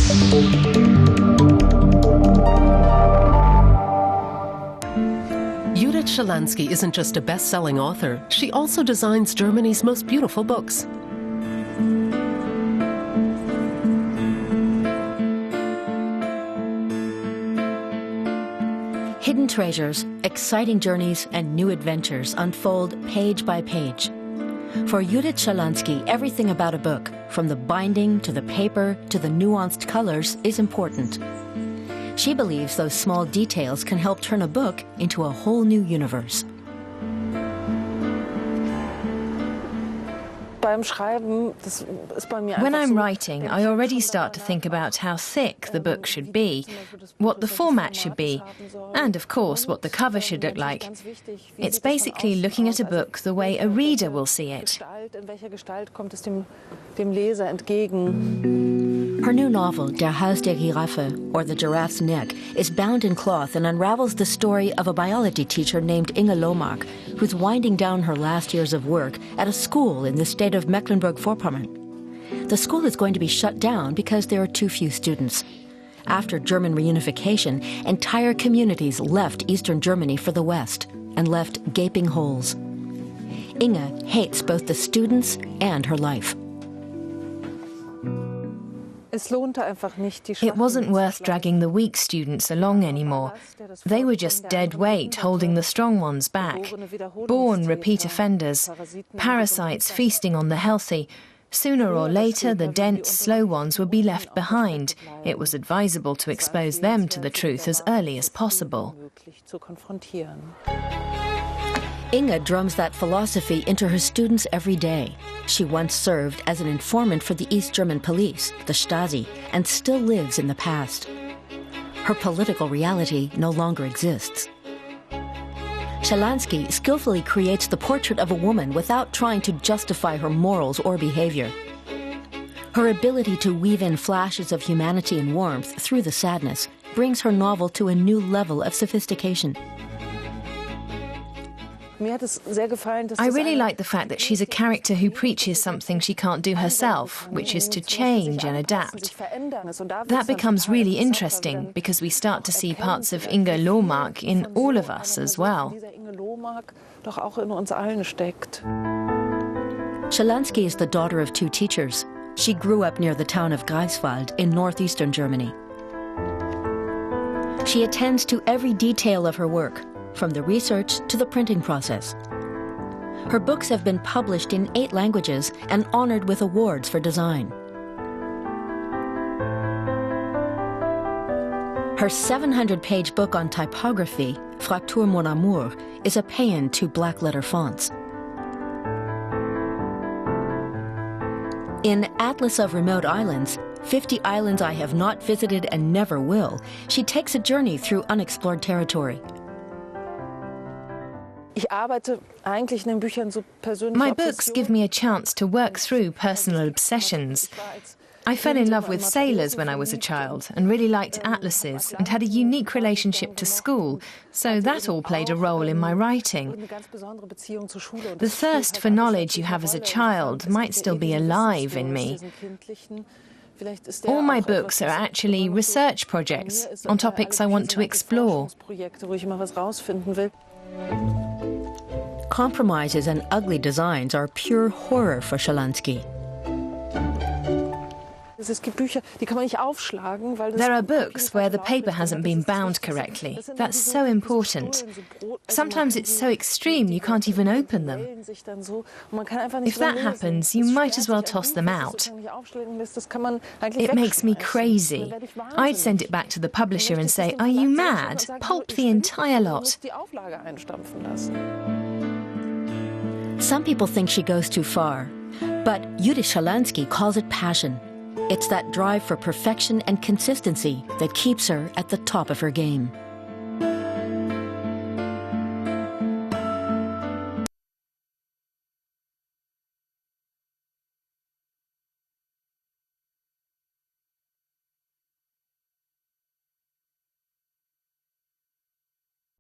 Judith Schalansky isn't just a best-selling author, she also designs Germany's most beautiful books. Hidden treasures, exciting journeys, and new adventures unfold page by page. For Judith Schalansky, everything about a book, from the binding to the paper to the nuanced colors, is important. She believes those small details can help turn a book into a whole new universe. When I'm writing, I already start to think about how thick the book should be, what the format should be, and of course what the cover should look like. It's basically looking at a book the way a reader will see it. Her new novel, Der Hals der Giraffe, or The Giraffe's Neck, is bound in cloth and unravels the story of a biology teacher named Inge Lohmark, who's winding down her last years of work at a school in the state of Mecklenburg-Vorpommern. The school is going to be shut down because there are too few students. After German reunification, entire communities left Eastern Germany for the West and left gaping holes. Inge hates both the students and her life. It wasn't worth dragging the weak students along anymore. They were just dead weight holding the strong ones back. Born repeat offenders, parasites feasting on the healthy. Sooner or later, the dense, slow ones would be left behind. It was advisable to expose them to the truth as early as possible. Inge drums that philosophy into her students every day. She once served as an informant for the East German police, the Stasi, and still lives in the past. Her political reality no longer exists. Schalansky skillfully creates the portrait of a woman without trying to justify her morals or behavior. Her ability to weave in flashes of humanity and warmth through the sadness brings her novel to a new level of sophistication. I really like the fact that she's a character who preaches something she can't do herself, which is to change and adapt. That becomes really interesting because we start to see parts of Inge Lohmark in all of us as well. Schalansky is the daughter of two teachers. She grew up near the town of Greifswald in northeastern Germany. She attends to every detail of her work, from the research to the printing process. Her books have been published in 8 languages and honored with awards for design. Her 700-page book on typography, Fraktur Mon Amour, is a paean to black-letter fonts. In Atlas of Remote Islands, 50 Islands I Have Not Visited and Never Will, she takes a journey through unexplored territory. My books give me a chance to work through personal obsessions. I fell in love with sailors when I was a child and really liked atlases and had a unique relationship to school, so that all played a role in my writing. The thirst for knowledge you have as a child might still be alive in me. All my books are actually research projects on topics I want to explore. Compromises and ugly designs are pure horror for Schalansky. There are books where the paper hasn't been bound correctly. That's so important. Sometimes it's so extreme you can't even open them. If that happens, you might as well toss them out. It makes me crazy. I'd send it back to the publisher and say, "Are you mad? Pulp the entire lot." Some people think she goes too far, but Judith Schalansky calls it passion. It's that drive for perfection and consistency that keeps her at the top of her game.